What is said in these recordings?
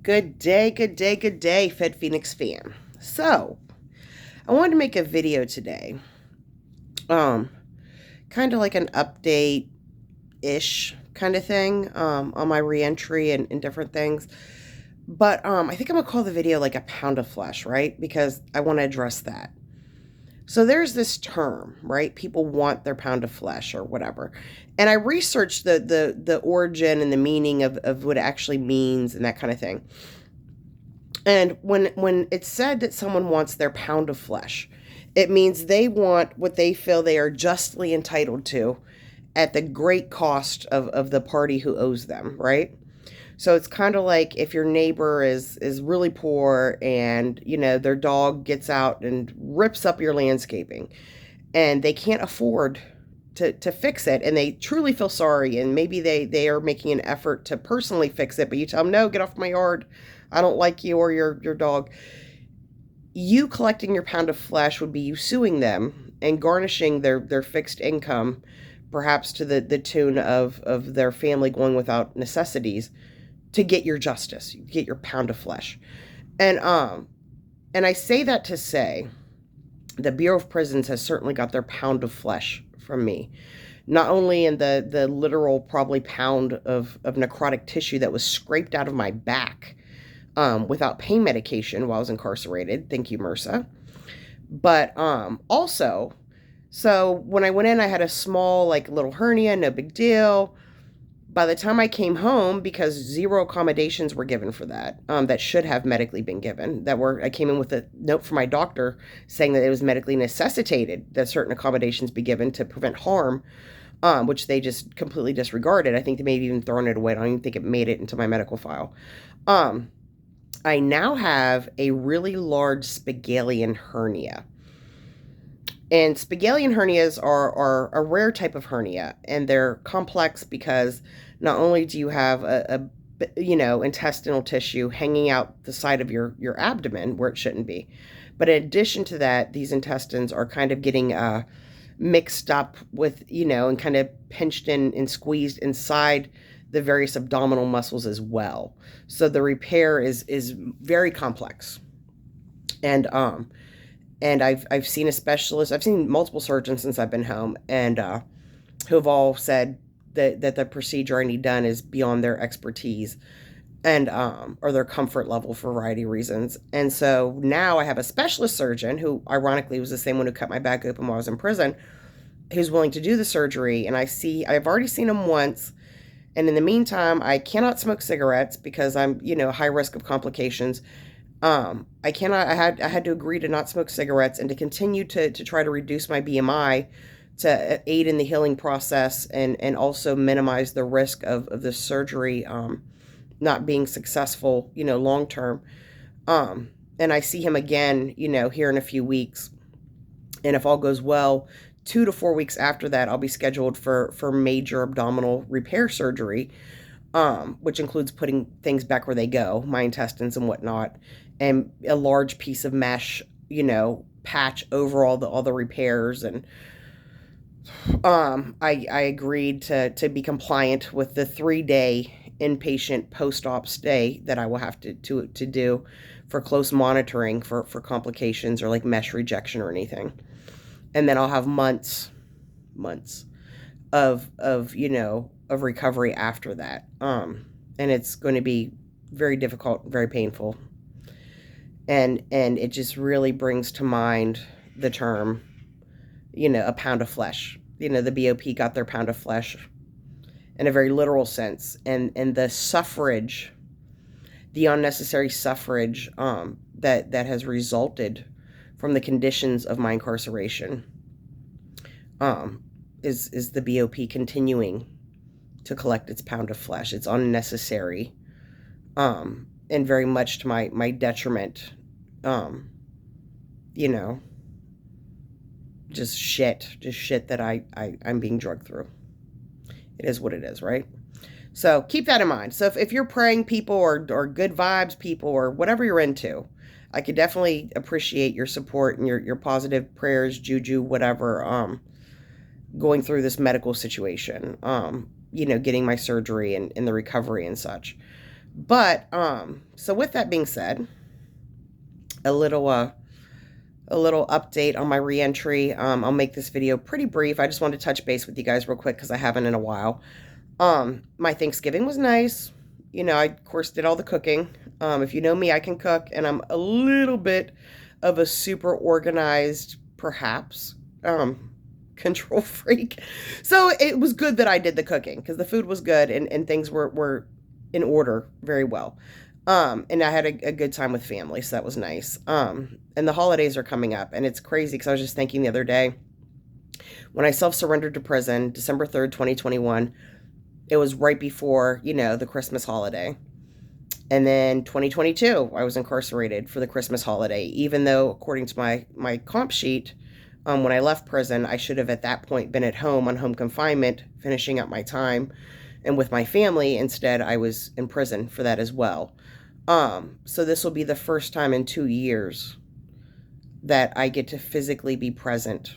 Good day, good day, good day, Fed Phoenix fan. So, I wanted to make a video today. Kind of like an update-ish kind of thing, on my reentry and different things. But I think I'm gonna call the video like a pound of flesh, right? Because I want to address that. So there's this term, right? People want their pound of flesh or whatever. And I researched the origin and the meaning of what it actually means and that kind of thing. And when it's said that someone wants their pound of flesh, it means they want what they feel they are justly entitled to at the great cost of the party who owes them, right? So it's kind of like if your neighbor is really poor and, their dog gets out and rips up your landscaping and they can't afford to fix it and they truly feel sorry and maybe they are making an effort to personally fix it, but you tell them, no, get off my yard. I don't like you or your dog. You collecting your pound of flesh would be you suing them and garnishing their fixed income, perhaps to the tune of their family going without necessities, to get your justice, get your pound of flesh. And I say that to say the Bureau of Prisons has certainly got their pound of flesh from me. Not only in the literal probably pound of necrotic tissue that was scraped out of my back without pain medication while I was incarcerated. Thank you, MRSA. But also, so when I went in, I had a small, little hernia, no big deal. By the time I came home, because zero accommodations were given for that, that should have medically been given, I came in with a note from my doctor saying that it was medically necessitated that certain accommodations be given to prevent harm, which they just completely disregarded. I think they may have even thrown it away. I don't even think it made it into my medical file. I now have a really large Spigelian hernia. And Spigelian hernias are a rare type of hernia, and they're complex because not only do you have a intestinal tissue hanging out the side of your abdomen where it shouldn't be, but in addition to that, these intestines are kind of getting mixed up with, and kind of pinched in and squeezed inside the various abdominal muscles as well. So the repair is very complex. And I've seen a specialist. I've seen multiple surgeons since I've been home, and who have all said that the procedure I need done is beyond their expertise and or their comfort level for a variety of reasons. And so now I have a specialist surgeon who, ironically, was the same one who cut my back open while I was in prison, who's willing to do the surgery. And I've already seen him once. And in the meantime, I cannot smoke cigarettes because I'm, high risk of complications. I had to agree to not smoke cigarettes and to continue to try to reduce my BMI to aid in the healing process and also minimize the risk of the surgery not being successful, long term. And I see him again, here in a few weeks. And if all goes well, 2 to 4 weeks after that, I'll be scheduled for major abdominal repair surgery, which includes putting things back where they go, my intestines and whatnot, and a large piece of mesh, patch over all the repairs. And I agreed to be compliant with the 3-day inpatient post-op stay that I will have to do for close monitoring for complications or like mesh rejection or anything. And then I'll have months of recovery after that. And it's going to be very difficult, very painful. And it just really brings to mind the term, a pound of flesh. The BOP got their pound of flesh in a very literal sense. And the suffrage, the unnecessary suffrage that has resulted from the conditions of my incarceration is the BOP continuing to collect its pound of flesh. It's unnecessary and very much to my detriment. Just shit that I'm being drugged through. It is what it is, right? So keep that in mind. So if you're praying people or good vibes people or whatever you're into, I could definitely appreciate your support and your positive prayers, juju, whatever, going through this medical situation, getting my surgery and the recovery and such. But so with that being said, a little update on my reentry. I'll make this video pretty brief. I just wanted to touch base with you guys real quick because I haven't in a while. My Thanksgiving was nice. You know, I of course did all the cooking. If you know me, I can cook, and I'm a little bit of a super organized, perhaps, control freak. So it was good that I did the cooking because the food was good and things were in order very well. And I had a good time with family, so that was nice. And the holidays are coming up, and it's crazy because I was just thinking the other day when I self-surrendered to prison, December 3rd, 2021, it was right before, you know, the Christmas holiday. And then 2022, I was incarcerated for the Christmas holiday, even though, according to my comp sheet, when I left prison, I should have at that point been at home on home confinement, finishing up my time and with my family. Instead, I was in prison for that as well. So this will be the first time in 2 years that I get to physically be present,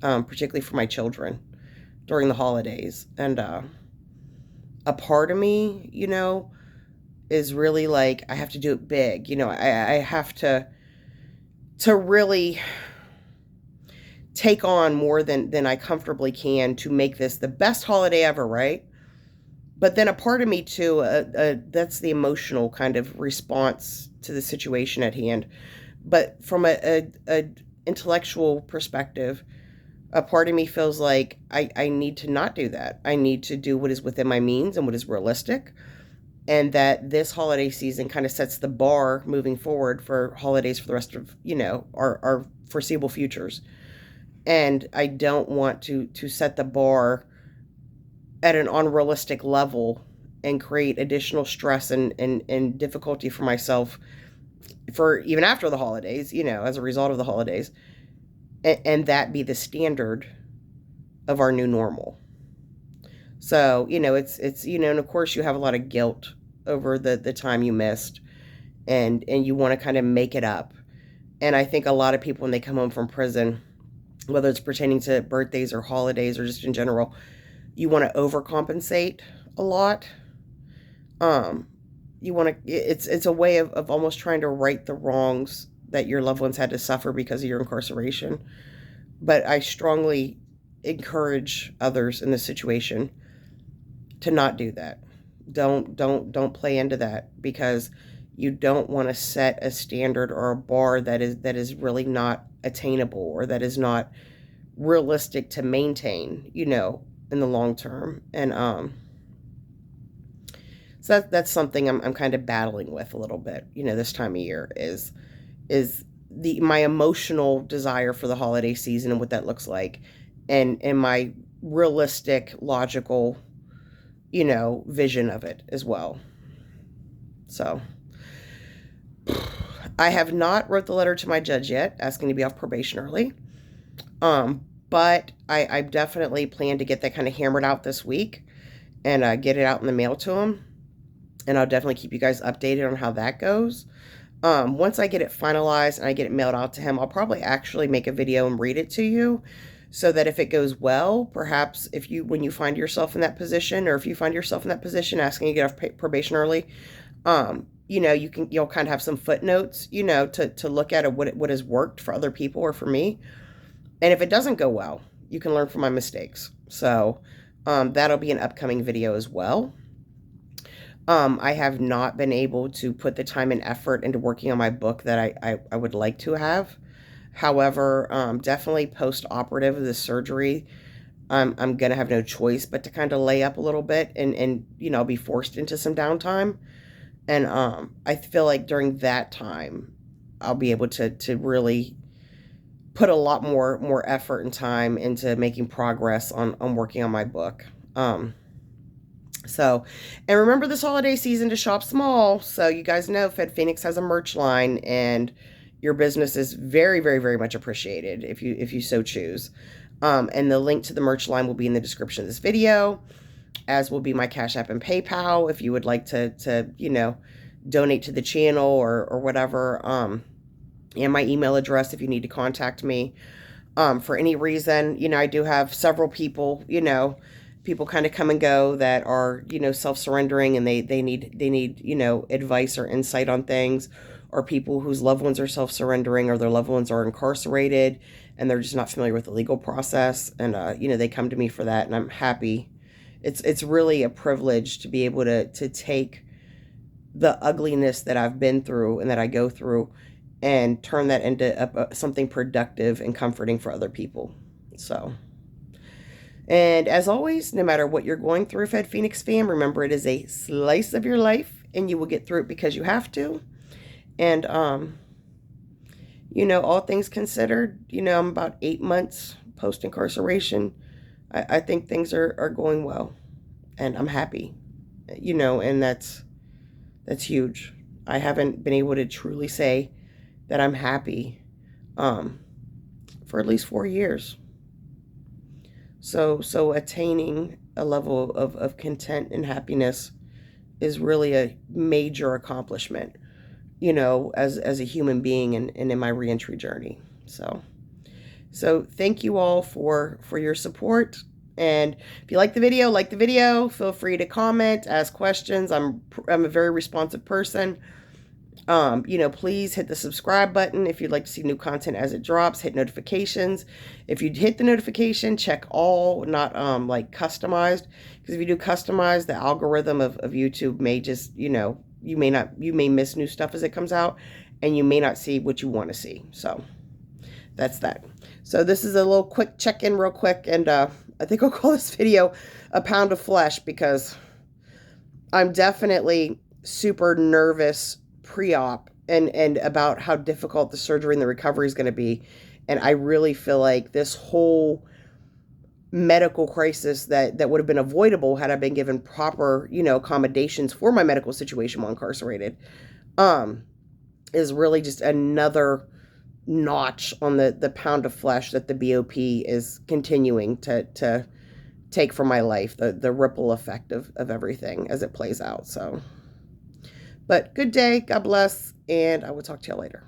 particularly for my children during the holidays. And a part of me, you know, is really like, I have to do it big. You know, I have to really take on more than I comfortably can to make this the best holiday ever, right? But then a part of me too, that's the emotional kind of response to the situation at hand. But from a intellectual perspective, a part of me feels like I need to not do that. I need to do what is within my means and what is realistic. And that this holiday season kind of sets the bar moving forward for holidays for the rest of, you know, our foreseeable futures. And I don't want to set the bar at an unrealistic level and create additional stress and difficulty for myself for even after the holidays, you know, as a result of the holidays, and that be the standard of our new normal. So, you know, it's, you know, and of course you have a lot of guilt over the time you missed, and you want to kind of make it up. And I think a lot of people, when they come home from prison, whether it's pertaining to birthdays or holidays or just in general, you want to overcompensate a lot. You want to, it's a way of almost trying to right the wrongs that your loved ones had to suffer because of your incarceration. But I strongly encourage others in this situation to not do that. Don't play into that, because you don't want to set a standard or a bar that is really not attainable, or that is not realistic to maintain, you know, in the long term. And so that's something I'm kind of battling with a little bit, you know, this time of year is my emotional desire for the holiday season and what that looks like, and my realistic, logical, you know, vision of it as well. So I have not wrote the letter to my judge yet, asking to be off probation early. But I definitely plan to get that kind of hammered out this week and get it out in the mail to him. And I'll definitely keep you guys updated on how that goes. Once I get it finalized and I get it mailed out to him, I'll probably actually make a video and read it to you, so that if it goes well, perhaps when you find yourself in that position, or if you find yourself in that position asking to get off probation early, you know, you'll kind of have some footnotes, you know, to look at what has worked for other people or for me. And if it doesn't go well, you can learn from my mistakes. So that'll be an upcoming video as well. I have not been able to put the time and effort into working on my book that I would like to have. However, definitely post-operative of the surgery, I'm going to have no choice but to kind of lay up a little bit and, you know, be forced into some downtime. And I feel like during that time, I'll be able to really put a lot more effort and time into making progress on working on my book. So, and remember this holiday season to shop small. So you guys know Fed Phoenix has a merch line, and your business is very, very, very much appreciated if you so choose. And the link to the merch line will be in the description of this video, as will be my Cash App and PayPal if you would like to you know, donate to the channel or whatever. And my email address if you need to contact me for any reason. You know, I do have several people, you know, people kind of come and go that are, self-surrendering, and they need, advice or insight on things, or people whose loved ones are self-surrendering, or their loved ones are incarcerated and they're just not familiar with the legal process. And, they come to me for that, and I'm happy. It's really a privilege to be able to take the ugliness that I've been through and that I go through and turn that into something productive and comforting for other people. So, and as always, no matter what you're going through, Fed Phoenix fam, remember, it is a slice of your life, and you will get through it because you have to. And, all things considered, I'm about 8 months post incarceration. I think things are going well, and I'm happy, and that's huge. I haven't been able to truly say that I'm happy, for at least 4 years. So attaining a level of content and happiness is really a major accomplishment, as a human being, and in my reentry journey. So thank you all for your support. And if you like the video, feel free to comment, ask questions. I'm a very responsive person. Please hit the subscribe button if you'd like to see new content as it drops. Hit notifications. If you hit the notification, check all, not like customized, because if you do customized, the algorithm of YouTube may just, you may miss new stuff as it comes out, and you may not see what you want to see. So that's that. So this is a little quick check-in real quick, and I think I'll call this video a pound of flesh, because I'm definitely super nervous pre-op and about how difficult the surgery and the recovery is going to be. And I really feel like this whole medical crisis that would have been avoidable had I been given proper, accommodations for my medical situation while incarcerated, is really just another notch on the pound of flesh that the BOP is continuing to take from my life, the ripple effect of everything as it plays out. So, but good day, God bless, and I will talk to you later.